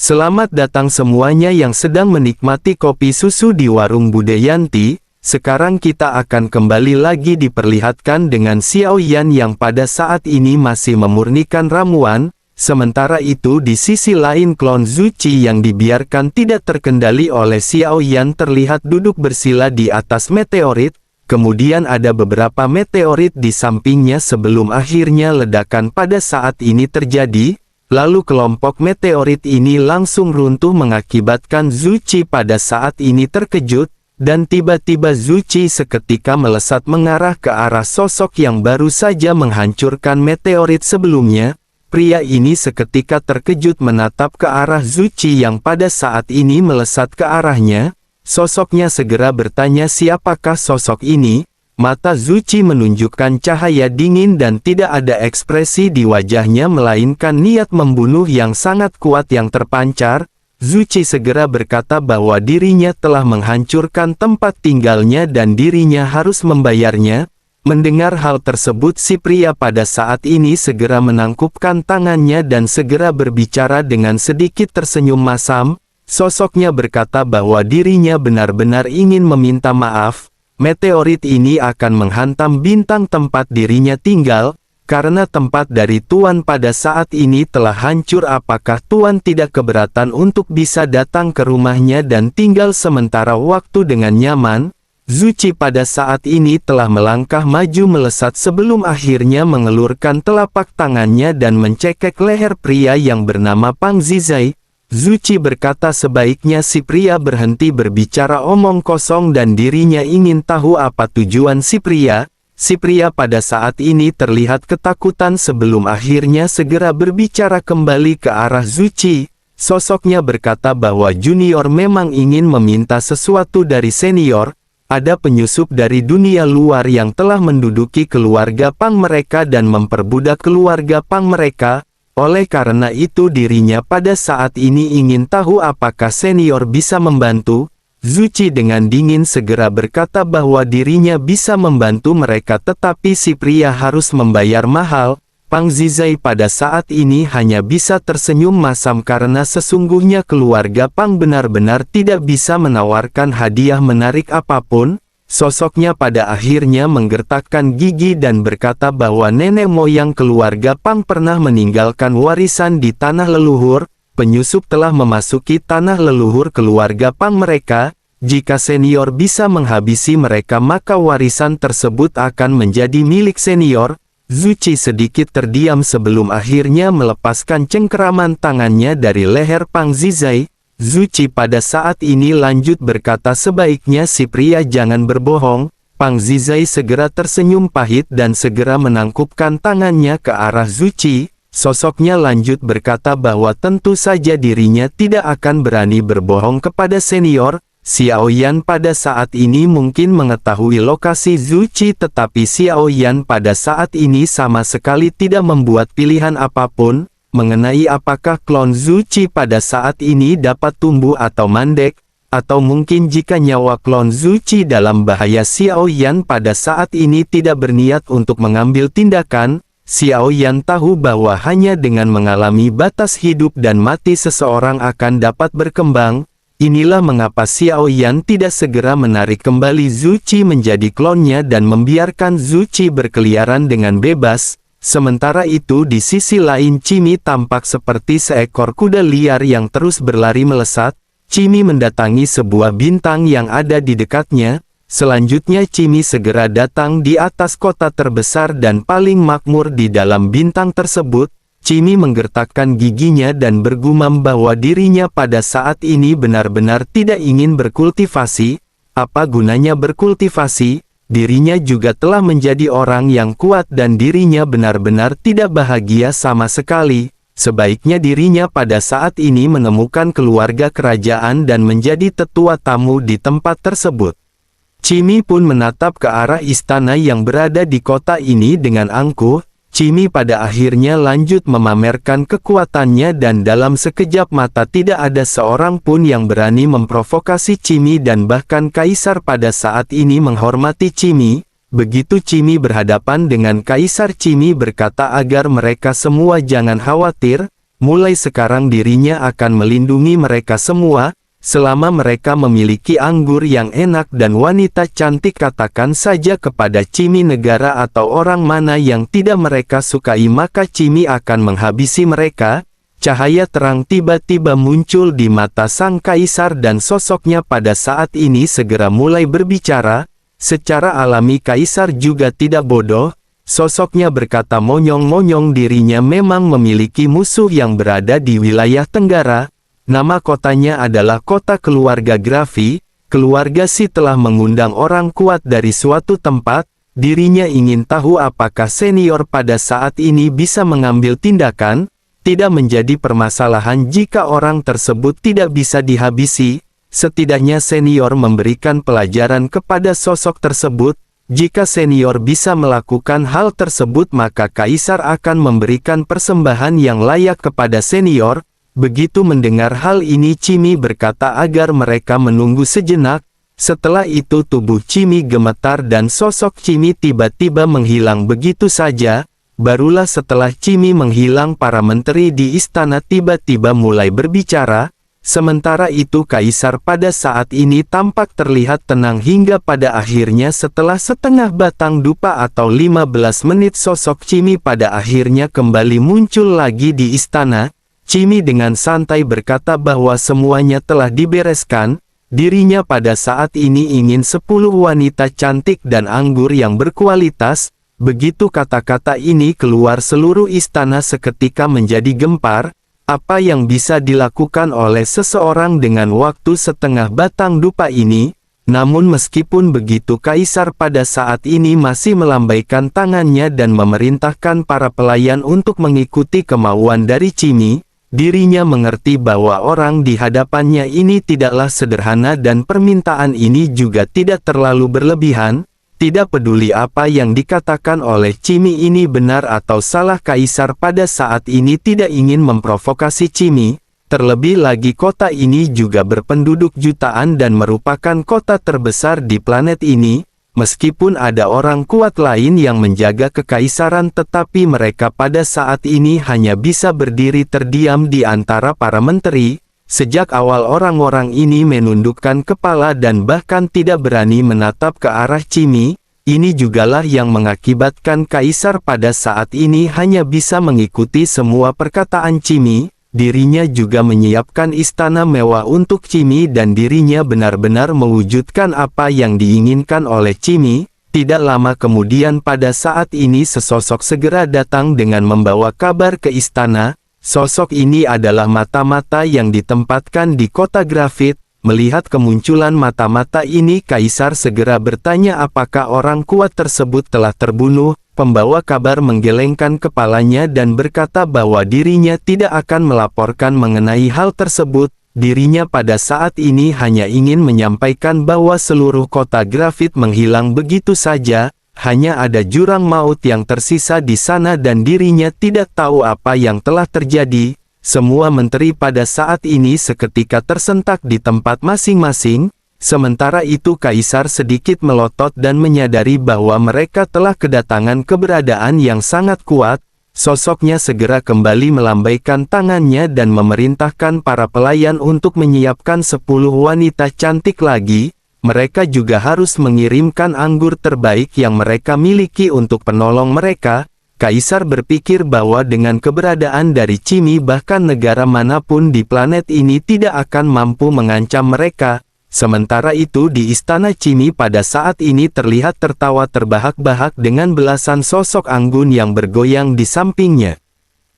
Selamat datang semuanya yang sedang menikmati kopi susu di warung Bude Yanti. Sekarang kita akan kembali lagi diperlihatkan dengan Xiao Yan yang pada saat ini masih memurnikan ramuan. Sementara itu di sisi lain klon Zuchi yang dibiarkan tidak terkendali oleh Xiao Yan terlihat duduk bersila di atas meteorit. Kemudian ada beberapa meteorit di sampingnya sebelum akhirnya ledakan pada saat ini terjadi. Lalu kelompok meteorit ini langsung runtuh mengakibatkan Zuchi pada saat ini terkejut, dan tiba-tiba Zuchi seketika melesat mengarah ke arah sosok yang baru saja menghancurkan meteorit sebelumnya. Pria ini seketika terkejut menatap ke arah Zuchi yang pada saat ini melesat ke arahnya. Sosoknya segera bertanya siapakah sosok ini. Mata Zuchi menunjukkan cahaya dingin dan tidak ada ekspresi di wajahnya melainkan niat membunuh yang sangat kuat yang terpancar. Zuchi segera berkata bahwa dirinya telah menghancurkan tempat tinggalnya dan dirinya harus membayarnya. Mendengar hal tersebut si pria pada saat ini segera menangkupkan tangannya dan segera berbicara dengan sedikit tersenyum masam. Sosoknya berkata bahwa dirinya benar-benar ingin meminta maaf. Meteorit ini akan menghantam bintang tempat dirinya tinggal, karena tempat dari Tuan pada saat ini telah hancur. Apakah Tuan tidak keberatan untuk bisa datang ke rumahnya dan tinggal sementara waktu dengan nyaman? Zuchi pada saat ini telah melangkah maju melesat sebelum akhirnya mengelurkan telapak tangannya dan mencekek leher pria yang bernama Pang Zizai. Zuchi berkata sebaiknya si pria berhenti berbicara omong kosong dan dirinya ingin tahu apa tujuan si pria. Si pria pada saat ini terlihat ketakutan sebelum akhirnya segera berbicara kembali ke arah Zuchi. Sosoknya berkata bahwa junior memang ingin meminta sesuatu dari senior. Ada penyusup dari dunia luar yang telah menduduki keluarga Pang mereka dan memperbudak keluarga Pang mereka. Oleh karena itu dirinya pada saat ini ingin tahu apakah senior bisa membantu. Zuchi dengan dingin segera berkata bahwa dirinya bisa membantu mereka tetapi si pria harus membayar mahal. Pang Zizai pada saat ini hanya bisa tersenyum masam karena sesungguhnya keluarga Pang benar-benar tidak bisa menawarkan hadiah menarik apapun. Sosoknya pada akhirnya menggertakkan gigi dan berkata bahwa nenek moyang keluarga Pang pernah meninggalkan warisan di tanah leluhur. Penyusup telah memasuki tanah leluhur keluarga Pang mereka. Jika senior bisa menghabisi mereka maka warisan tersebut akan menjadi milik senior. Zuchi sedikit terdiam sebelum akhirnya melepaskan cengkeraman tangannya dari leher Pang Zizai. Zuchi pada saat ini lanjut berkata sebaiknya si pria jangan berbohong. Pang Zizai segera tersenyum pahit dan segera menangkupkan tangannya ke arah Zuchi. Sosoknya lanjut berkata bahwa tentu saja dirinya tidak akan berani berbohong kepada senior. Xiao Yan pada saat ini mungkin mengetahui lokasi Zuchi tetapi Xiao Yan pada saat ini sama sekali tidak membuat pilihan apapun. Mengenai apakah klon Zuchi pada saat ini dapat tumbuh atau mandek, atau mungkin jika nyawa klon Zuchi dalam bahaya Xiao Yan pada saat ini tidak berniat untuk mengambil tindakan. Xiao Yan tahu bahwa hanya dengan mengalami batas hidup dan mati seseorang akan dapat berkembang. Inilah mengapa Xiao Yan tidak segera menarik kembali Zuchi menjadi klonnya dan membiarkan Zuchi berkeliaran dengan bebas. Sementara itu di sisi lain Chimi tampak seperti seekor kuda liar yang terus berlari melesat. Chimi mendatangi sebuah bintang yang ada di dekatnya. Selanjutnya Chimi segera datang di atas kota terbesar dan paling makmur di dalam bintang tersebut. Chimi menggertakkan giginya dan bergumam bahwa dirinya pada saat ini benar-benar tidak ingin berkultivasi. Apa gunanya berkultivasi? Dirinya juga telah menjadi orang yang kuat dan dirinya benar-benar tidak bahagia sama sekali. Sebaiknya dirinya pada saat ini menemukan keluarga kerajaan dan menjadi tetua tamu di tempat tersebut. Chimi pun menatap ke arah istana yang berada di kota ini dengan angkuh. Chimi pada akhirnya lanjut memamerkan kekuatannya dan dalam sekejap mata tidak ada seorang pun yang berani memprovokasi Chimi dan bahkan Kaisar pada saat ini menghormati Chimi. Begitu Chimi berhadapan dengan Kaisar, Chimi berkata agar mereka semua jangan khawatir. mulai sekarang dirinya akan melindungi mereka semua, selama mereka memiliki anggur yang enak dan wanita cantik. Katakan saja kepada Cimi negara atau orang mana yang tidak mereka sukai, maka Cimi akan menghabisi mereka. Cahaya terang tiba-tiba muncul di mata sang kaisar dan sosoknya pada saat ini segera mulai berbicara. Secara alami kaisar juga tidak bodoh. Sosoknya berkata monyong-monyong dirinya memang memiliki musuh yang berada di wilayah Tenggara. Nama kotanya adalah kota keluarga Grafi. Keluarga Si telah mengundang orang kuat dari suatu tempat. Dirinya ingin tahu apakah senior pada saat ini bisa mengambil tindakan. Tidak menjadi permasalahan jika orang tersebut tidak bisa dihabisi. Setidaknya senior memberikan pelajaran kepada sosok tersebut. Jika senior bisa melakukan hal tersebut, maka kaisar akan memberikan persembahan yang layak kepada senior. Begitu mendengar hal ini, Cimi berkata agar mereka menunggu sejenak. Setelah itu tubuh Cimi gemetar dan sosok Cimi tiba-tiba menghilang begitu saja. Barulah setelah Cimi menghilang, para menteri di istana tiba-tiba mulai berbicara. Sementara itu kaisar pada saat ini tampak terlihat tenang hingga pada akhirnya setelah setengah batang dupa atau 15 menit sosok Cimi pada akhirnya kembali muncul lagi di istana. Cimi dengan santai berkata bahwa semuanya telah dibereskan. Dirinya pada saat ini ingin 10 wanita cantik dan anggur yang berkualitas. Begitu kata-kata ini keluar, seluruh istana seketika menjadi gempar. Apa yang bisa dilakukan oleh seseorang dengan waktu setengah batang dupa ini? Namun meskipun begitu kaisar pada saat ini masih melambaikan tangannya dan memerintahkan para pelayan untuk mengikuti kemauan dari Cimi. Dirinya mengerti bahwa orang di hadapannya ini tidaklah sederhana dan permintaan ini juga tidak terlalu berlebihan. Tidak peduli apa yang dikatakan oleh Cimi ini benar atau salah, kaisar pada saat ini tidak ingin memprovokasi Cimi. Terlebih lagi kota ini juga berpenduduk jutaan dan merupakan kota terbesar di planet ini. Meskipun ada orang kuat lain yang menjaga kekaisaran, tetapi mereka pada saat ini hanya bisa berdiri terdiam di antara para menteri. Sejak awal orang-orang ini menundukkan kepala dan bahkan tidak berani menatap ke arah Cimi. Ini jugalah yang mengakibatkan kaisar pada saat ini hanya bisa mengikuti semua perkataan Cimi. Dirinya juga menyiapkan istana mewah untuk Cimi dan dirinya benar-benar mewujudkan apa yang diinginkan oleh Cimi. Tidak lama kemudian pada saat ini sesosok segera datang dengan membawa kabar ke istana. Sosok ini adalah mata-mata yang ditempatkan di kota Grafit. Melihat kemunculan mata-mata ini, kaisar segera bertanya apakah orang kuat tersebut telah terbunuh. Pembawa kabar menggelengkan kepalanya dan berkata bahwa dirinya tidak akan melaporkan mengenai hal tersebut. Dirinya pada saat ini hanya ingin menyampaikan bahwa seluruh kota Grafit menghilang begitu saja. Hanya ada jurang maut yang tersisa di sana dan dirinya tidak tahu apa yang telah terjadi. Semua menteri pada saat ini seketika tersentak di tempat masing-masing. Sementara itu kaisar sedikit melotot dan menyadari bahwa mereka telah kedatangan keberadaan yang sangat kuat. Sosoknya segera kembali melambaikan tangannya dan memerintahkan para pelayan untuk menyiapkan 10 wanita cantik lagi. Mereka juga harus mengirimkan anggur terbaik yang mereka miliki untuk penolong mereka. Kaisar berpikir bahwa dengan keberadaan dari Cimi bahkan negara manapun di planet ini tidak akan mampu mengancam mereka. Sementara itu di istana Cimi pada saat ini terlihat tertawa terbahak-bahak dengan belasan sosok anggun yang bergoyang di sampingnya.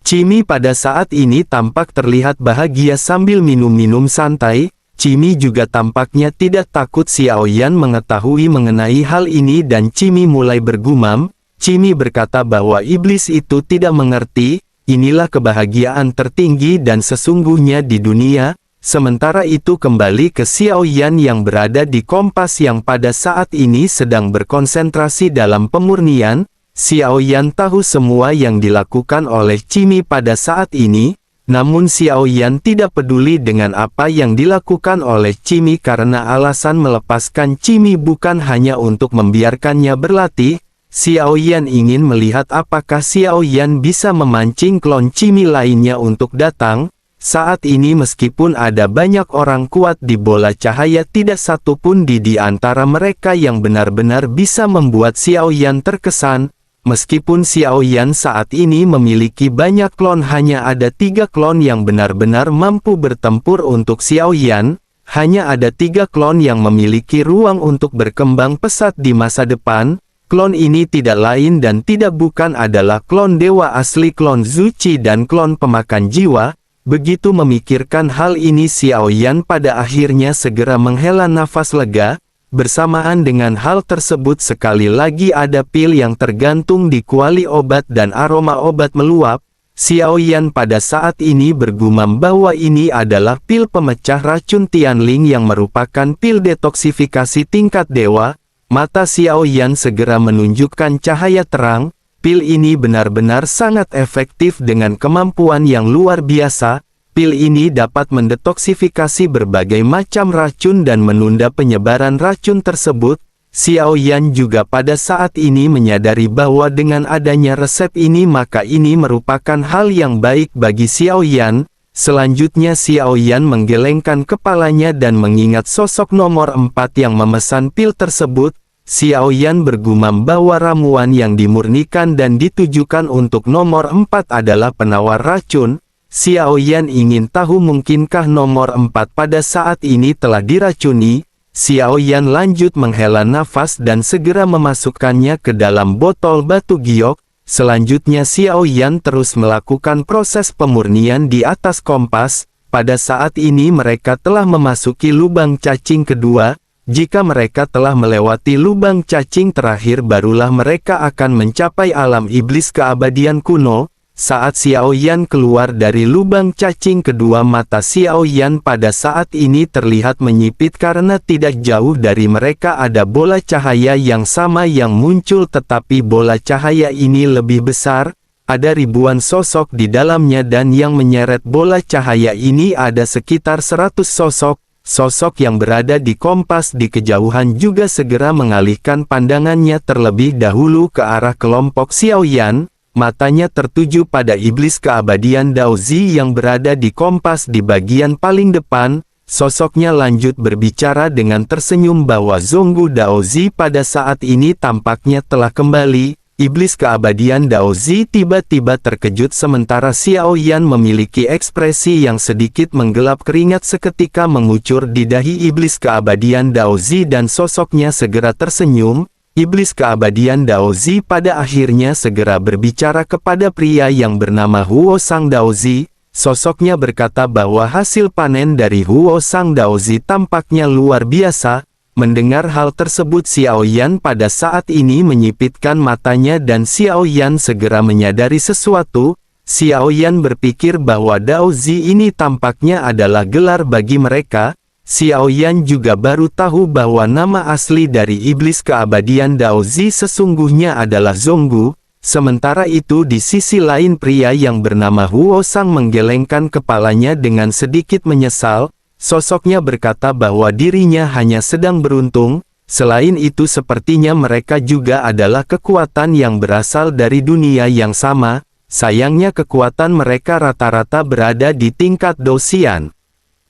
Cimi pada saat ini tampak terlihat bahagia sambil minum-minum santai. Cimi juga tampaknya tidak takut. Xiaoyan mengetahui mengenai hal ini dan Cimi mulai bergumam. Cimi berkata bahwa iblis itu tidak mengerti, inilah kebahagiaan tertinggi dan sesungguhnya di dunia. Sementara itu kembali ke Xiaoyan yang berada di kompas yang pada saat ini sedang berkonsentrasi dalam pemurnian. Xiaoyan tahu semua yang dilakukan oleh Cimi pada saat ini. Namun Xiaoyan tidak peduli dengan apa yang dilakukan oleh Cimi karena alasan melepaskan Cimi bukan hanya untuk membiarkannya berlatih. Xiao Yan ingin melihat apakah Xiao Yan bisa memancing klon Cimi lainnya untuk datang. Saat ini meskipun ada banyak orang kuat di bola cahaya, tidak satu pun di antara mereka yang benar-benar bisa membuat Xiao Yan terkesan. Meskipun Xiao Yan saat ini memiliki banyak klon, hanya ada 3 klon yang benar-benar mampu bertempur untuk Xiao Yan. Hanya ada 3 klon yang memiliki ruang untuk berkembang pesat di masa depan. Klon ini tidak lain dan tidak bukan adalah klon dewa asli, klon Zuchi dan klon pemakan jiwa. Begitu memikirkan hal ini, Xiao Yan pada akhirnya segera menghela nafas lega. Bersamaan dengan hal tersebut, sekali lagi ada pil yang tergantung di kuali obat dan aroma obat meluap. Xiao Yan pada saat ini bergumam bahwa ini adalah pil pemecah racun Tianling yang merupakan pil detoksifikasi tingkat dewa. Mata Xiao Yan segera menunjukkan cahaya terang. Pil ini benar-benar sangat efektif dengan kemampuan yang luar biasa. Pil ini dapat mendetoksifikasi berbagai macam racun dan menunda penyebaran racun tersebut. Xiao Yan juga pada saat ini menyadari bahwa dengan adanya resep ini, maka ini merupakan hal yang baik bagi Xiao Yan. Selanjutnya Xiao Yan menggelengkan kepalanya dan mengingat sosok nomor 4 yang memesan pil tersebut. Xiao Yan bergumam bahwa ramuan yang dimurnikan dan ditujukan untuk nomor 4 adalah penawar racun. Xiao Yan ingin tahu mungkinkah nomor 4 pada saat ini telah diracuni. Xiao Yan lanjut menghela nafas dan segera memasukkannya ke dalam botol batu giok. Selanjutnya Xiao Yan terus melakukan proses pemurnian di atas kompas. Pada saat ini mereka telah memasuki lubang cacing kedua. Jika mereka telah melewati lubang cacing terakhir, barulah mereka akan mencapai alam iblis keabadian kuno. Saat Xiao Yan keluar dari lubang cacing kedua, mata Xiao Yan pada saat ini terlihat menyipit karena tidak jauh dari mereka ada bola cahaya yang sama yang muncul, tetapi bola cahaya ini lebih besar. Ada ribuan sosok di dalamnya dan yang menyeret bola cahaya ini ada sekitar 100 sosok. Sosok yang berada di kompas di kejauhan juga segera mengalihkan pandangannya terlebih dahulu ke arah kelompok Xiao Yan. Matanya tertuju pada iblis keabadian Daozi yang berada di kompas di bagian paling depan. Sosoknya lanjut berbicara dengan tersenyum bahwa Zonggu Daozi pada saat ini tampaknya telah kembali. Iblis keabadian Daozi tiba-tiba terkejut sementara Xiao Yan memiliki ekspresi yang sedikit menggelap, keringat seketika mengucur di dahi iblis keabadian Daozi dan sosoknya segera tersenyum. Iblis keabadian Daozi pada akhirnya segera berbicara kepada pria yang bernama Huo Sang Daozi. Sosoknya berkata bahwa hasil panen dari Huo Sang Daozi tampaknya luar biasa. Mendengar hal tersebut, Xiao Yan pada saat ini menyipitkan matanya dan Xiao Yan segera menyadari sesuatu. Xiao Yan berpikir bahwa Daozi ini tampaknya adalah gelar bagi mereka. Xiao Yan juga baru tahu bahwa nama asli dari iblis keabadian Daozi sesungguhnya adalah Zonggu. Sementara itu di sisi lain, pria yang bernama Huo Sang menggelengkan kepalanya dengan sedikit menyesal. Sosoknya berkata bahwa dirinya hanya sedang beruntung. Selain itu sepertinya mereka juga adalah kekuatan yang berasal dari dunia yang sama. Sayangnya kekuatan mereka rata-rata berada di tingkat Dosian.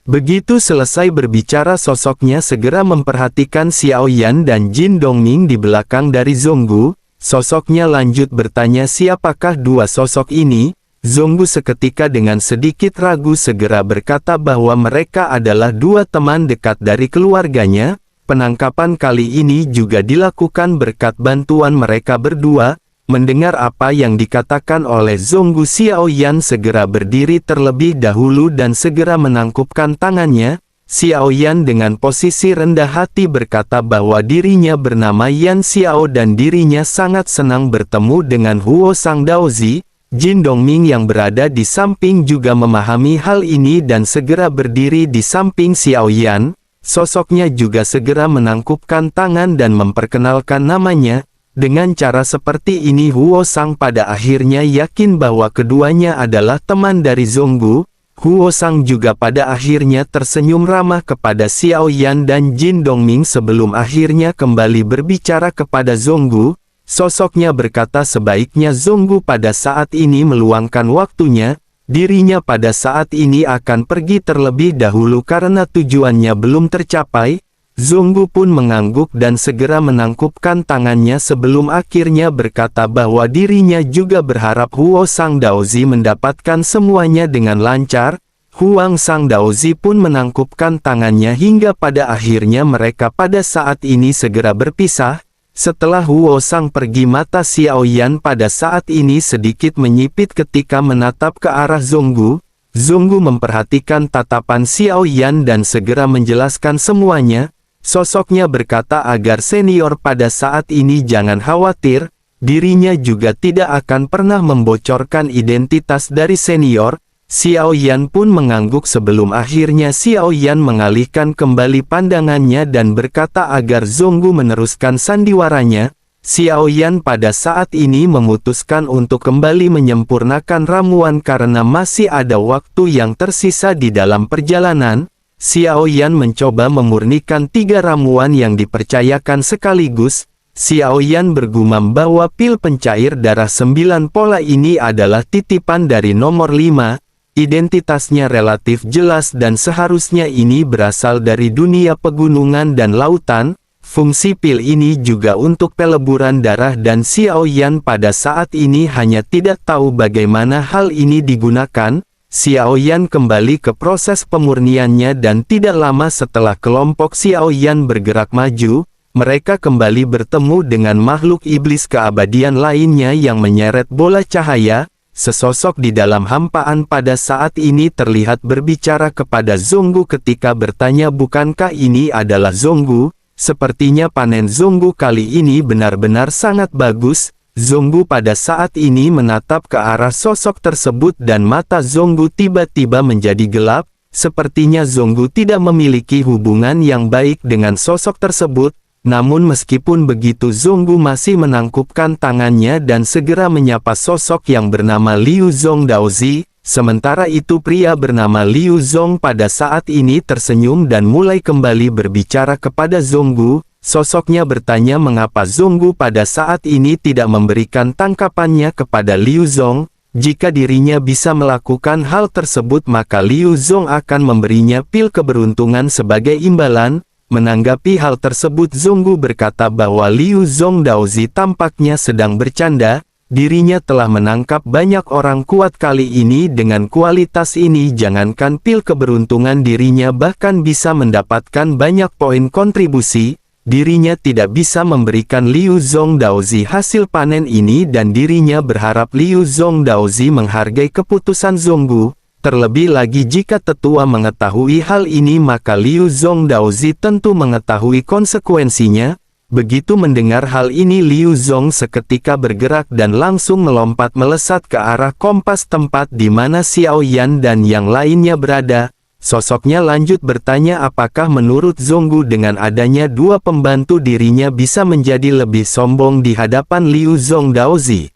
Begitu selesai berbicara, sosoknya segera memperhatikan Xiao Yan dan Jin Dongming di belakang dari Zonggu. Sosoknya lanjut bertanya siapakah dua sosok ini. Zonggu seketika dengan sedikit ragu segera berkata bahwa mereka adalah dua teman dekat dari keluarganya. Penangkapan kali ini juga dilakukan berkat bantuan mereka berdua. Mendengar apa yang dikatakan oleh Zonggu, Xiao Yan segera berdiri terlebih dahulu dan segera menangkupkan tangannya. Xiao Yan dengan posisi rendah hati berkata bahwa dirinya bernama Yan Xiao dan dirinya sangat senang bertemu dengan Huo Sang Daozi. Jin Dongming yang berada di samping juga memahami hal ini dan segera berdiri di samping Xiao Yan. Sosoknya juga segera menangkupkan tangan dan memperkenalkan namanya. Dengan cara seperti ini Huo Sang pada akhirnya yakin bahwa keduanya adalah teman dari Zonggu. Huo Sang juga pada akhirnya tersenyum ramah kepada Xiao Yan dan Jin Dongming sebelum akhirnya kembali berbicara kepada Zonggu. sosoknya berkata sebaiknya Zonggu pada saat ini meluangkan waktunya, dirinya pada saat ini akan pergi terlebih dahulu karena tujuannya belum tercapai. Zonggu pun mengangguk dan segera menangkupkan tangannya sebelum akhirnya berkata bahwa dirinya juga berharap Huo Sang Daozi mendapatkan semuanya dengan lancar. Huang Sang Daozi pun menangkupkan tangannya hingga pada akhirnya mereka pada saat ini segera berpisah. Setelah Huo Sang pergi, mata Xiao Yan pada saat ini sedikit menyipit ketika menatap ke arah Zonggu. Zonggu memperhatikan tatapan Xiao Yan dan segera menjelaskan semuanya. Sosoknya berkata agar senior pada saat ini jangan khawatir, dirinya juga tidak akan pernah membocorkan identitas dari senior. Xiao Yan pun mengangguk sebelum akhirnya Xiao Yan mengalihkan kembali pandangannya dan berkata agar Zonggu meneruskan sandiwaranya. Xiao Yan pada saat ini memutuskan untuk kembali menyempurnakan ramuan karena masih ada waktu yang tersisa di dalam perjalanan. Xiao Yan mencoba memurnikan 3 ramuan yang dipercayakan sekaligus. Xiao Yan bergumam bahwa pil pencair darah 9 pola ini adalah titipan dari nomor 5. Identitasnya relatif jelas dan seharusnya ini berasal dari dunia pegunungan dan lautan. Fungsi pil ini juga untuk peleburan darah dan Xiao Yan pada saat ini hanya tidak tahu bagaimana hal ini digunakan. Xiao Yan kembali ke proses pemurniannya dan tidak lama setelah kelompok Xiao Yan bergerak maju, mereka kembali bertemu dengan makhluk iblis keabadian lainnya yang menyeret bola cahaya. Sesosok di dalam hampaan pada saat ini terlihat berbicara kepada Zonggu ketika bertanya, bukankah ini adalah Zonggu? Sepertinya panen Zonggu kali ini benar-benar sangat bagus. Zonggu pada saat ini menatap ke arah sosok tersebut dan mata Zonggu tiba-tiba menjadi gelap. Sepertinya Zonggu tidak memiliki hubungan yang baik dengan sosok tersebut. Namun meskipun begitu Zonggu masih menangkupkan tangannya dan segera menyapa sosok yang bernama Liu Zong Daozi. Sementara itu pria bernama Liu Zong pada saat ini tersenyum dan mulai kembali berbicara kepada Zonggu. Sosoknya bertanya mengapa Zonggu pada saat ini tidak memberikan tangkapannya kepada Liu Zong. Jika dirinya bisa melakukan hal tersebut maka Liu Zong akan memberinya pil keberuntungan sebagai imbalan. Menanggapi hal tersebut Zonggu berkata bahwa Liu Zong Daozi tampaknya sedang bercanda. Dirinya telah menangkap banyak orang kuat kali ini dengan kualitas ini, jangankan pil keberuntungan dirinya bahkan bisa mendapatkan banyak poin kontribusi. Dirinya tidak bisa memberikan Liu Zong Daozi hasil panen ini dan dirinya berharap Liu Zong Daozi menghargai keputusan Zonggu. Terlebih lagi jika tetua mengetahui hal ini maka Liu Zong Daozi tentu mengetahui konsekuensinya. Begitu mendengar hal ini Liu Zong seketika bergerak dan langsung melompat melesat ke arah kompas tempat di mana Xiao Yan dan yang lainnya berada. Sosoknya lanjut bertanya apakah menurut Zonggu dengan adanya 2 pembantu dirinya bisa menjadi lebih sombong di hadapan Liu Zong Daozi.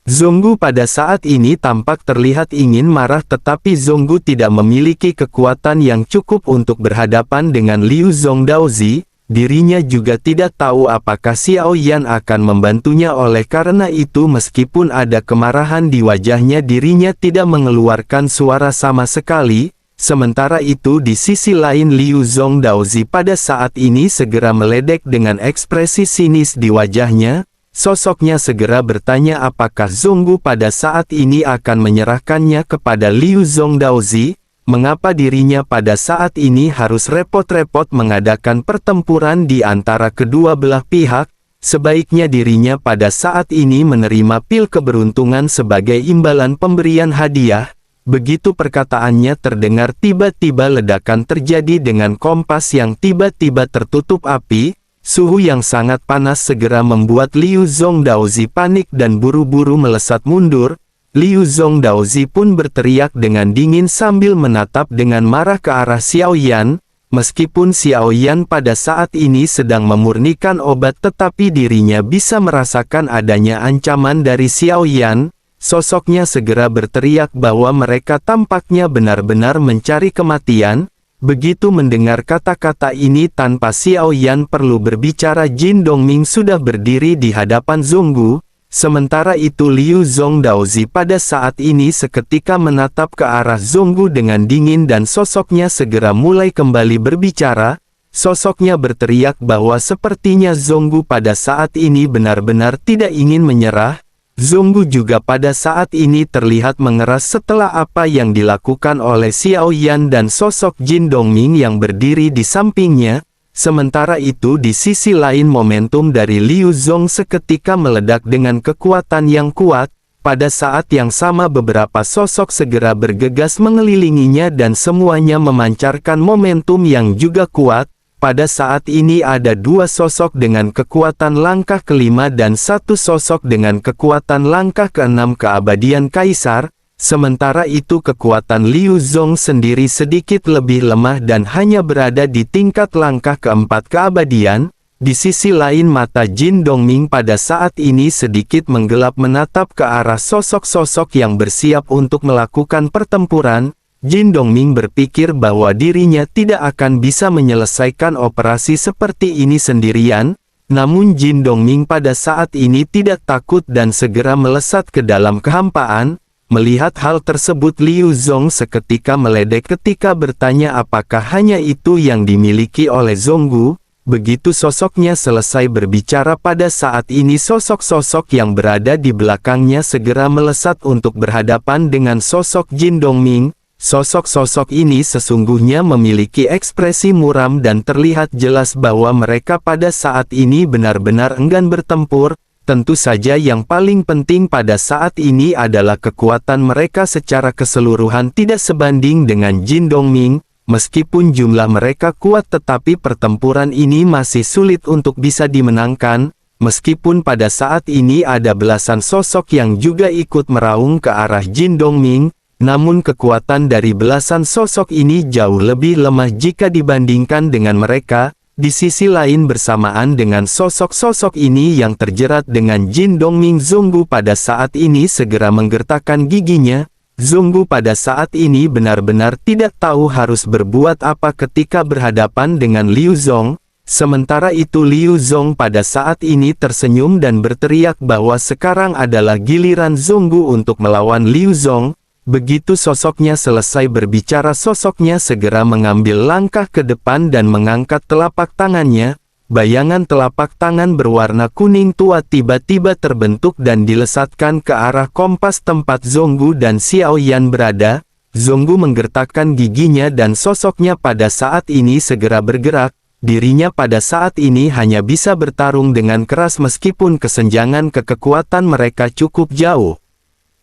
Zonggu pada saat ini tampak terlihat ingin marah tetapi Zonggu tidak memiliki kekuatan yang cukup untuk berhadapan dengan Liu Zong Daozi. Dirinya juga tidak tahu apakah Xiao Yan akan membantunya, oleh karena itu meskipun ada kemarahan di wajahnya dirinya tidak mengeluarkan suara sama sekali. Sementara itu di sisi lain Liu Zong Daozi pada saat ini segera meledek dengan ekspresi sinis di wajahnya. Sosoknya segera bertanya apakah Zonggu pada saat ini akan menyerahkannya kepada Liu Zong Daozi. Mengapa dirinya pada saat ini harus repot-repot mengadakan pertempuran di antara kedua belah pihak? Sebaiknya dirinya pada saat ini menerima pil keberuntungan sebagai imbalan pemberian hadiah. Begitu perkataannya terdengar tiba-tiba ledakan terjadi dengan kompas yang tiba-tiba tertutup api. Suhu yang sangat panas segera membuat Liu Zong Daozi panik dan buru-buru melesat mundur. Liu Zong Daozi pun berteriak dengan dingin sambil menatap dengan marah ke arah Xiao Yan. Meskipun Xiao Yan pada saat ini sedang memurnikan obat tetapi dirinya bisa merasakan adanya ancaman dari Xiao Yan. Sosoknya segera berteriak bahwa mereka tampaknya benar-benar mencari kematian. Begitu mendengar kata-kata ini tanpa Xiao Yan perlu berbicara, Jin Dongming sudah berdiri di hadapan Zonggu. Sementara itu Liu Zong Daozi pada saat ini seketika menatap ke arah Zonggu dengan dingin dan sosoknya segera mulai kembali berbicara. Sosoknya berteriak bahwa sepertinya Zonggu pada saat ini benar-benar tidak ingin menyerah. Zonggu juga pada saat ini terlihat mengeras setelah apa yang dilakukan oleh Xiao Yan dan sosok Jin Dongming yang berdiri di sampingnya. Sementara itu di sisi lain momentum dari Liu Zong seketika meledak dengan kekuatan yang kuat. Pada saat yang sama beberapa sosok segera bergegas mengelilinginya dan semuanya memancarkan momentum yang juga kuat. Pada saat ini ada dua sosok dengan kekuatan langkah kelima dan satu sosok dengan kekuatan langkah keenam keabadian Kaisar. Sementara itu kekuatan Liu Zong sendiri sedikit lebih lemah dan hanya berada di tingkat langkah keempat keabadian. Di sisi lain mata Jin Dongming pada saat ini sedikit menggelap menatap ke arah sosok-sosok yang bersiap untuk melakukan pertempuran. Jin Dongming berpikir bahwa dirinya tidak akan bisa menyelesaikan operasi seperti ini sendirian, namun Jin Dongming pada saat ini tidak takut dan segera melesat ke dalam kehampaan. Melihat hal tersebut Liu Zong seketika meledek ketika bertanya apakah hanya itu yang dimiliki oleh Zonggu. Begitu sosoknya selesai berbicara pada saat ini sosok-sosok yang berada di belakangnya segera melesat untuk berhadapan dengan sosok Jin Dongming. Sosok-sosok ini sesungguhnya memiliki ekspresi muram dan terlihat jelas bahwa mereka pada saat ini benar-benar enggan bertempur. Tentu saja yang paling penting pada saat ini adalah kekuatan mereka secara keseluruhan tidak sebanding dengan Jin Dongming. Meskipun jumlah mereka kuat tetapi pertempuran ini masih sulit untuk bisa dimenangkan. Meskipun pada saat ini ada belasan sosok yang juga ikut meraung ke arah Jin Dongming. Namun kekuatan dari belasan sosok ini jauh lebih lemah jika dibandingkan dengan mereka. Di sisi lain bersamaan dengan sosok-sosok ini yang terjerat dengan Jin Dongming, Zonggu pada saat ini segera menggertakkan giginya. Zonggu pada saat ini benar-benar tidak tahu harus berbuat apa ketika berhadapan dengan Liu Zong. Sementara itu Liu Zong pada saat ini tersenyum dan berteriak bahwa sekarang adalah giliran Zonggu untuk melawan Liu Zong. Begitu sosoknya selesai berbicara sosoknya segera mengambil langkah ke depan dan mengangkat telapak tangannya. Bayangan telapak tangan berwarna kuning tua tiba-tiba terbentuk dan dilesatkan ke arah kompas tempat Zonggu dan Xiao Yan berada. Zonggu menggertakkan giginya dan sosoknya pada saat ini segera bergerak. Dirinya pada saat ini hanya bisa bertarung dengan keras meskipun kesenjangan kekuatan mereka cukup jauh.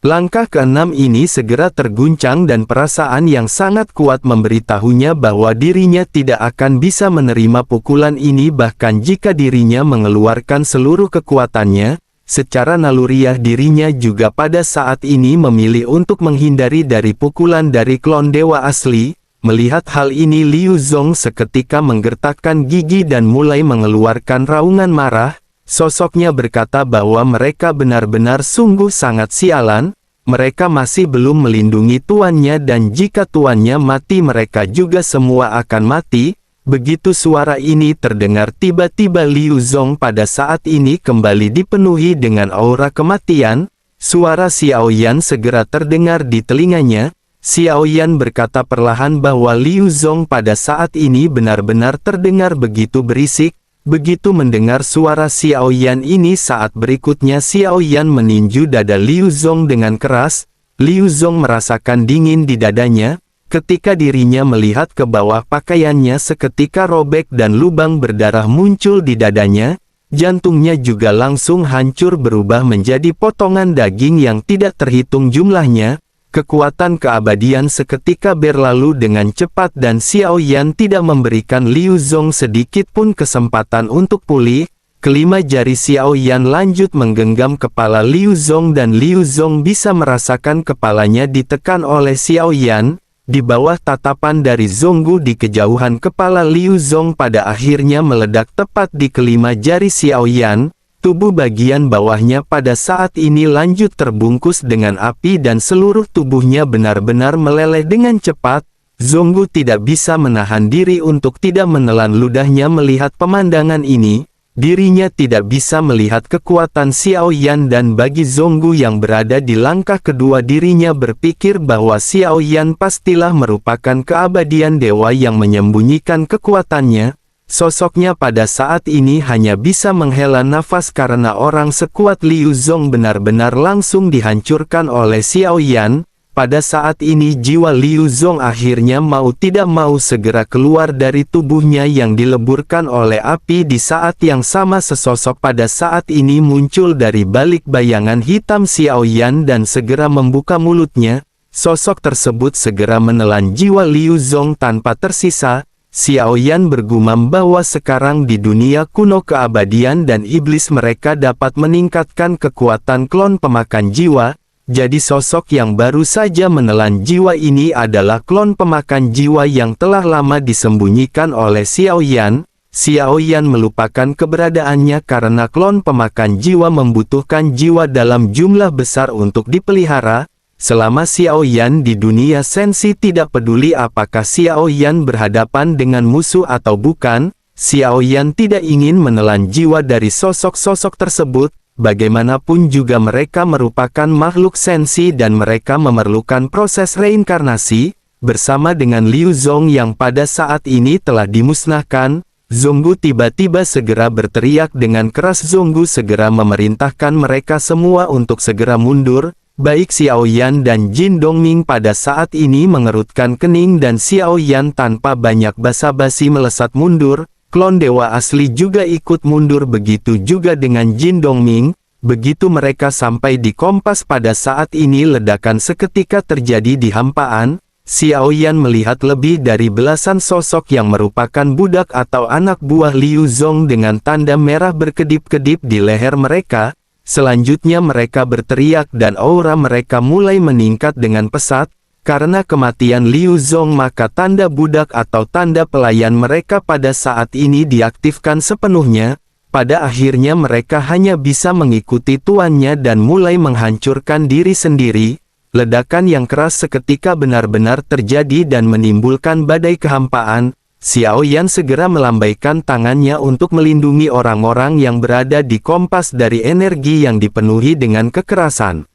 Langkah keenam ini segera terguncang dan perasaan yang sangat kuat memberitahunya bahwa dirinya tidak akan bisa menerima pukulan ini bahkan jika dirinya mengeluarkan seluruh kekuatannya. Secara naluriah dirinya juga pada saat ini memilih untuk menghindari dari pukulan dari klon dewa asli. Melihat hal ini Liu Zong seketika menggertakkan gigi dan mulai mengeluarkan raungan marah. Sosoknya berkata bahwa mereka benar-benar sungguh sangat sialan. Mereka masih belum melindungi tuannya dan jika tuannya mati mereka juga semua akan mati. Begitu suara ini terdengar tiba-tiba Liu Zong pada saat ini kembali dipenuhi dengan aura kematian. Suara Xiao Yan segera terdengar di telinganya. Xiao Yan berkata perlahan bahwa Liu Zong pada saat ini benar-benar terdengar begitu berisik. Begitu mendengar suara Xiao Yan ini saat berikutnya Xiao Yan meninju dada Liu Zong dengan keras. Liu Zong merasakan dingin di dadanya. Ketika dirinya melihat ke bawah pakaiannya seketika robek dan lubang berdarah muncul di dadanya. Jantungnya juga langsung hancur berubah menjadi potongan daging yang tidak terhitung jumlahnya. Kekuatan keabadian seketika berlalu dengan cepat dan Xiao Yan tidak memberikan Liu Zong sedikit pun kesempatan untuk pulih. Kelima jari Xiao Yan lanjut menggenggam kepala Liu Zong dan Liu Zong bisa merasakan kepalanya ditekan oleh Xiao Yan. Di bawah tatapan dari Zonggu di kejauhan kepala Liu Zong pada akhirnya meledak tepat di kelima jari Xiao Yan. Tubuh bagian bawahnya pada saat ini lanjut terbungkus dengan api dan seluruh tubuhnya benar-benar meleleh dengan cepat. Zonggu tidak bisa menahan diri untuk tidak menelan ludahnya melihat pemandangan ini. Dirinya tidak bisa melihat kekuatan Xiao Yan, dan bagi Zonggu yang berada di langkah kedua, dirinya berpikir bahwa Xiao Yan pastilah merupakan keabadian dewa yang menyembunyikan kekuatannya. Sosoknya pada saat ini hanya bisa menghela nafas karena orang sekuat Liu Zong benar-benar langsung dihancurkan oleh Xiao Yan. Pada saat ini jiwa Liu Zong akhirnya mau tidak mau segera keluar dari tubuhnya yang dileburkan oleh api. Di saat yang sama sesosok pada saat ini muncul dari balik bayangan hitam Xiao Yan dan segera membuka mulutnya. Sosok tersebut segera menelan jiwa Liu Zong tanpa tersisa. Xiao Yan bergumam bahwa sekarang di dunia kuno keabadian dan iblis mereka dapat meningkatkan kekuatan klon pemakan jiwa. Jadi sosok yang baru saja menelan jiwa ini adalah klon pemakan jiwa yang telah lama disembunyikan oleh Xiao Yan. Xiao Yan melupakan keberadaannya karena klon pemakan jiwa membutuhkan jiwa dalam jumlah besar untuk dipelihara. Selama Xiao Yan di dunia sensi tidak peduli apakah Xiao Yan berhadapan dengan musuh atau bukan, Xiao Yan tidak ingin menelan jiwa dari sosok-sosok tersebut. Bagaimanapun juga mereka merupakan makhluk sensi dan mereka memerlukan proses reinkarnasi. Bersama dengan Liu Zong yang pada saat ini telah dimusnahkan, Zonggu tiba-tiba segera berteriak dengan keras. Zonggu segera memerintahkan mereka semua untuk segera mundur. Baik Xiao Yan dan Jin Dongming pada saat ini mengerutkan kening dan Xiao Yan tanpa banyak basa-basi melesat mundur. Klon dewa asli juga ikut mundur, begitu juga dengan Jin Dongming. Begitu mereka sampai di kompas pada saat ini ledakan seketika terjadi di hampaan. Xiao Yan melihat lebih dari belasan sosok yang merupakan budak atau anak buah Liu Zong dengan tanda merah berkedip-kedip di leher mereka. Selanjutnya mereka berteriak dan aura mereka mulai meningkat dengan pesat. Karena kematian Liu Zong maka tanda budak atau tanda pelayan mereka pada saat ini diaktifkan sepenuhnya. Pada akhirnya mereka hanya bisa mengikuti tuannya dan mulai menghancurkan diri sendiri. Ledakan yang keras seketika benar-benar terjadi dan menimbulkan badai kehampaan. Xiao Yan segera melambaikan tangannya untuk melindungi orang-orang yang berada di kompas dari energi yang dipenuhi dengan kekerasan.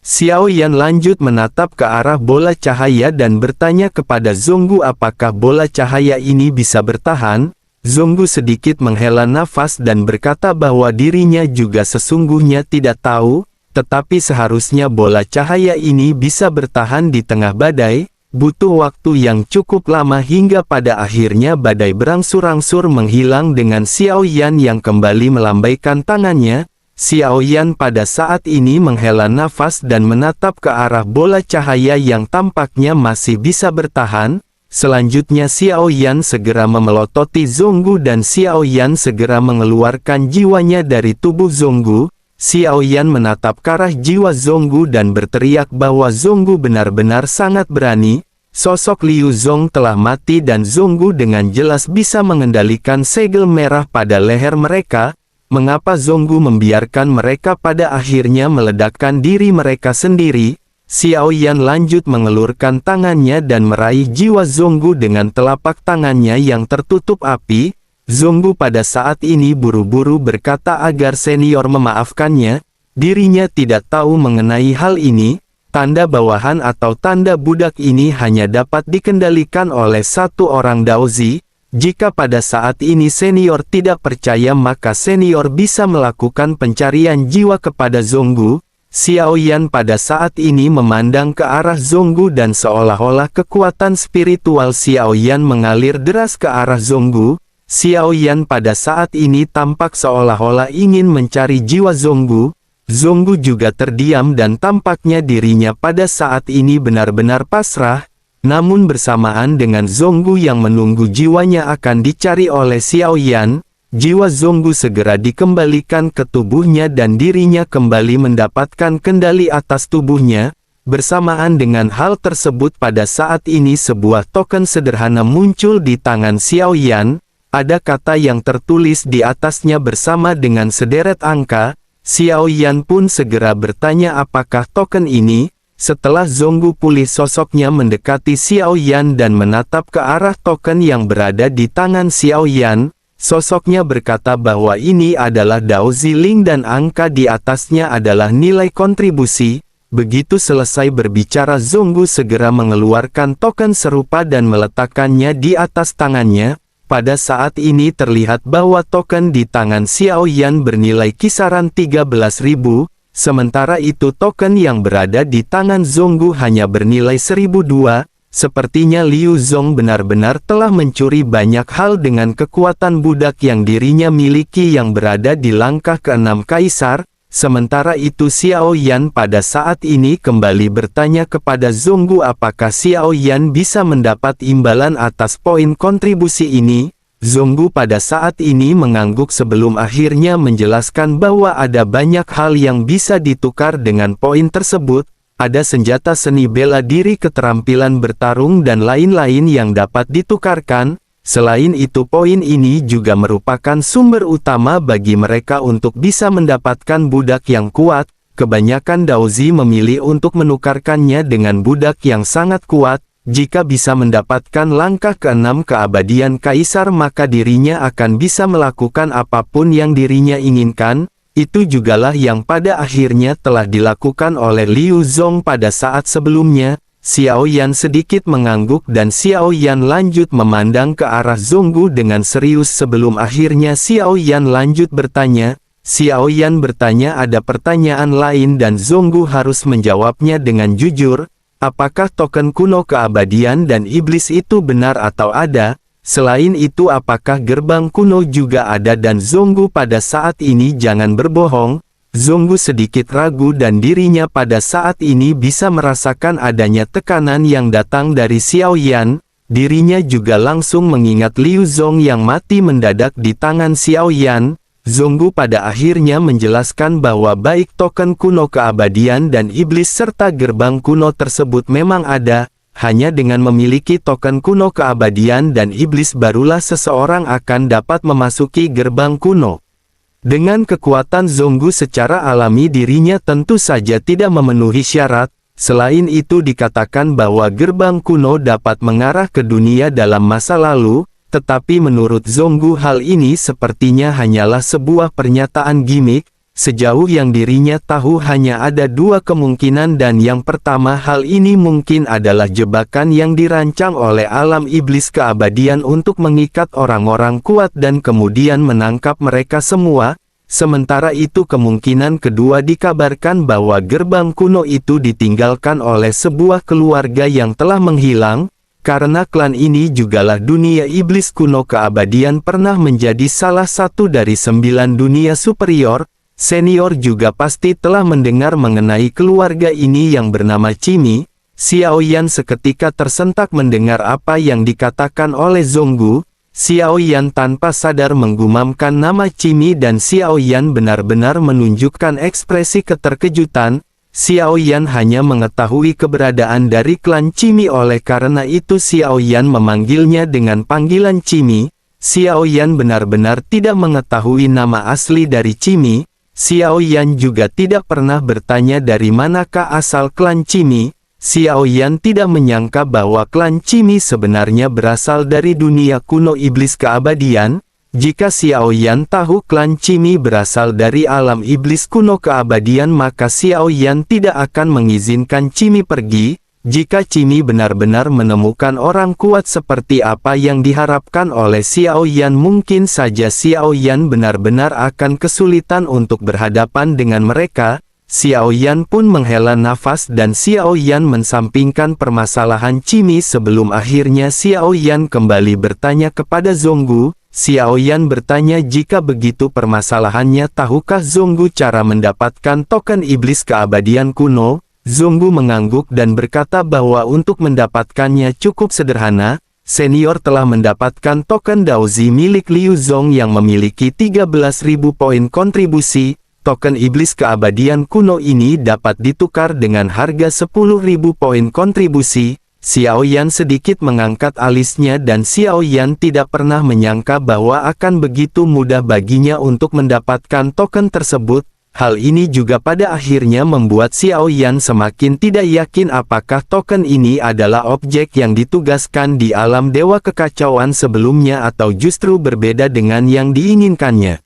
Xiao Yan lanjut menatap ke arah bola cahaya dan bertanya kepada Zonggu apakah bola cahaya ini bisa bertahan. Zonggu sedikit menghela nafas dan berkata bahwa dirinya juga sesungguhnya tidak tahu, tetapi seharusnya bola cahaya ini bisa bertahan di tengah badai. Butuh waktu yang cukup lama hingga pada akhirnya badai berangsur-angsur menghilang dengan Xiao Yan yang kembali melambaikan tangannya. Xiao Yan pada saat ini menghela nafas dan menatap ke arah bola cahaya yang tampaknya masih bisa bertahan. Selanjutnya Xiao Yan segera memelototi Zonggu dan Xiao Yan segera mengeluarkan jiwanya dari tubuh Zonggu. Xiao Yan menatap ke arah jiwa Zonggu dan berteriak bahwa Zonggu benar-benar sangat berani. Sosok Liu Zong telah mati dan Zonggu dengan jelas bisa mengendalikan segel merah pada leher mereka. Mengapa Zonggu membiarkan mereka pada akhirnya meledakkan diri mereka sendiri? Xiao Yan lanjut mengelurkan tangannya dan meraih jiwa Zonggu dengan telapak tangannya yang tertutup api. Zonggu pada saat ini buru-buru berkata agar senior memaafkannya. Dirinya tidak tahu mengenai hal ini. Tanda bawahan atau tanda budak ini hanya dapat dikendalikan oleh satu orang Daozi. Jika pada saat ini senior tidak percaya maka senior bisa melakukan pencarian jiwa kepada Zonggu. Xiao Yan pada saat ini memandang ke arah Zonggu dan seolah-olah kekuatan spiritual Xiao Yan mengalir deras ke arah Zonggu. Xiao Yan pada saat ini tampak seolah-olah ingin mencari jiwa Zonggu. Zonggu juga terdiam dan tampaknya dirinya pada saat ini benar-benar pasrah. Namun bersamaan dengan Zonggu yang menunggu jiwanya akan dicari oleh Xiao Yan, jiwa Zonggu segera dikembalikan ke tubuhnya dan dirinya kembali mendapatkan kendali atas tubuhnya. Bersamaan dengan hal tersebut pada saat ini sebuah token sederhana muncul di tangan Xiao Yan. Ada kata yang tertulis di atasnya bersama dengan sederet angka. Xiao Yan pun segera bertanya apakah token ini. Setelah Zonggu pulih, sosoknya mendekati Xiao Yan dan menatap ke arah token yang berada di tangan Xiao Yan. Sosoknya berkata bahwa ini adalah Dao Ziling dan angka di atasnya adalah nilai kontribusi. Begitu selesai berbicara, Zonggu segera mengeluarkan token serupa dan meletakkannya di atas tangannya. Pada saat ini terlihat bahwa token di tangan Xiao Yan bernilai kisaran 13.000, sementara itu token yang berada di tangan Zonggu hanya bernilai 1.002. Sepertinya Liu Zong benar-benar telah mencuri banyak hal dengan kekuatan budak yang dirinya miliki yang berada di langkah ke-6 Kaisar. Sementara itu Xiao Yan pada saat ini kembali bertanya kepada Zonggu apakah Xiao Yan bisa mendapat imbalan atas poin kontribusi ini. Zonggu pada saat ini mengangguk sebelum akhirnya menjelaskan bahwa ada banyak hal yang bisa ditukar dengan poin tersebut. Ada senjata seni bela diri, keterampilan bertarung dan lain-lain yang dapat ditukarkan. Selain itu, poin ini juga merupakan sumber utama bagi mereka untuk bisa mendapatkan budak yang kuat. Kebanyakan Daozi memilih untuk menukarkannya dengan budak yang sangat kuat. Jika bisa mendapatkan langkah ke-6 keabadian Kaisar, maka dirinya akan bisa melakukan apapun yang dirinya inginkan. Itu jugalah yang pada akhirnya telah dilakukan oleh Liu Zong pada saat sebelumnya. Xiao Yan sedikit mengangguk dan Xiao Yan lanjut memandang ke arah Zonggu dengan serius sebelum akhirnya Xiao Yan lanjut bertanya. Xiao Yan bertanya ada pertanyaan lain dan Zonggu harus menjawabnya dengan jujur. Apakah token kuno keabadian dan iblis itu benar atau ada? Selain itu apakah gerbang kuno juga ada? Dan Zonggu pada saat ini jangan berbohong. Zonggu sedikit ragu dan dirinya pada saat ini bisa merasakan adanya tekanan yang datang dari Xiao Yan. Dirinya juga langsung mengingat Liu Zong yang mati mendadak di tangan Xiao Yan. Zonggu pada akhirnya menjelaskan bahwa baik token kuno keabadian dan iblis serta gerbang kuno tersebut memang ada. Hanya dengan memiliki token kuno keabadian dan iblis barulah seseorang akan dapat memasuki gerbang kuno. Dengan kekuatan Zonggu secara alami dirinya tentu saja tidak memenuhi syarat. Selain itu dikatakan bahwa gerbang kuno dapat mengarah ke dunia dalam masa lalu, tetapi menurut Zonggu hal ini sepertinya hanyalah sebuah pernyataan gimmick. Sejauh yang dirinya tahu hanya ada dua kemungkinan dan yang pertama hal ini mungkin adalah jebakan yang dirancang oleh alam iblis keabadian untuk mengikat orang-orang kuat dan kemudian menangkap mereka semua. Sementara itu kemungkinan kedua dikabarkan bahwa gerbang kuno itu ditinggalkan oleh sebuah keluarga yang telah menghilang. Karena klan ini jugalah dunia iblis kuno keabadian pernah menjadi salah satu dari 9 dunia superior. Senior juga pasti telah mendengar mengenai keluarga ini yang bernama Cimi. Xiao Yan seketika tersentak mendengar apa yang dikatakan oleh Zonggu. Xiao Yan tanpa sadar menggumamkan nama Cimi dan Xiao Yan benar-benar menunjukkan ekspresi keterkejutan. Xiao Yan hanya mengetahui keberadaan dari klan Cimi, oleh karena itu Xiao Yan memanggilnya dengan panggilan Cimi. Xiao Yan benar-benar tidak mengetahui nama asli dari Cimi. Xiao Yan juga tidak pernah bertanya dari manakah asal klan Cimi. Xiao Yan tidak menyangka bahwa klan Cimi sebenarnya berasal dari dunia kuno iblis keabadian. Jika Xiao Yan tahu klan Cimi berasal dari alam iblis kuno keabadian, maka Xiao Yan tidak akan mengizinkan Cimi pergi. Jika Cimi benar-benar menemukan orang kuat seperti apa yang diharapkan oleh Xiao Yan, mungkin saja Xiao Yan benar-benar akan kesulitan untuk berhadapan dengan mereka. Xiao Yan pun menghela nafas dan Xiao Yan mensampingkan permasalahan Cimi sebelum akhirnya Xiao Yan kembali bertanya kepada Zonggu. Xiao Yan bertanya jika begitu permasalahannya, tahukah Zonggu cara mendapatkan token iblis keabadian kuno? Zonggu mengangguk dan berkata bahwa untuk mendapatkannya cukup sederhana. Senior telah mendapatkan token Daozi milik Liu Zong yang memiliki 13.000 poin kontribusi. Token iblis keabadian kuno ini dapat ditukar dengan harga 10.000 poin kontribusi. Xiao Yan sedikit mengangkat alisnya dan Xiao Yan tidak pernah menyangka bahwa akan begitu mudah baginya untuk mendapatkan token tersebut. Hal ini juga pada akhirnya membuat Xiao Yan semakin tidak yakin apakah token ini adalah objek yang ditugaskan di alam dewa kekacauan sebelumnya atau justru berbeda dengan yang diinginkannya.